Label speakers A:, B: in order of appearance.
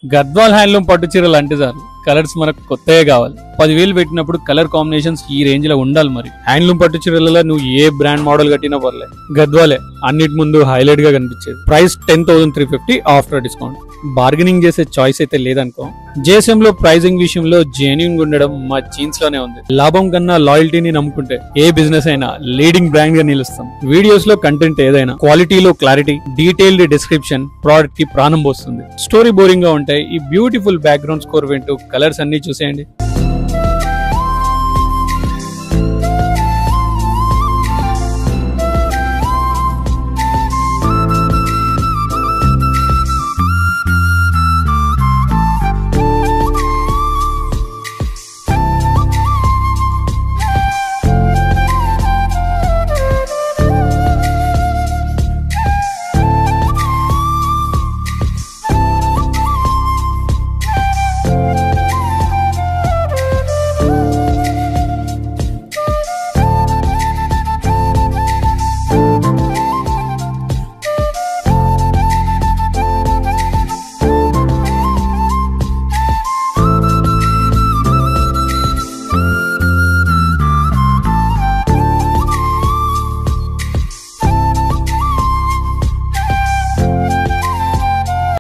A: Gadwal handloom పట్టు చీరలు అంటే చాలు కలర్స్ మనకు కొత్తగా కావాలి. 10,000 పెట్టినప్పుడు కలర్ కాంబినేషన్స్ ఈ రేంజ్ లో ఉండాలి. మరి హ్యాండ్లూమ్ పట్టు చీరలలో నువ్వు ఏ బ్రాండ్ మోడల్ కట్టినా పర్లే, గద్వాలే అన్నిటి ముందు హైలైట్ గా కనిపించేది. Price 10,350 after discount. బార్గెనింగ్ చేసే చాయిస్ అయితే లేదనుకో. JSM లో ప్రైజింగ్ విషయంలో జెన్యూన్ ఉండడం మా జీన్స్ లోనే ఉంది. లాభం కన్నా లాయల్టీని నమ్ముకుంటే ఏ బిజినెస్ అయినా లీడింగ్ బ్రాండ్ గా నిలుస్తాం. వీడియోస్ లో కంటెంట్ ఏదైనా, క్వాలిటీలో క్లారిటీ, డీటెయిల్డ్ డిస్క్రిప్షన్ ప్రోడక్ట్ కి ప్రాణం పోస్తుంది. స్టోరీ బోరింగ్ గా ఉంటాయి, ఈ బ్యూటిఫుల్ బ్యాక్గ్రౌండ్ స్కోర్ వింటూ కలర్స్ అన్ని చూసేయండి.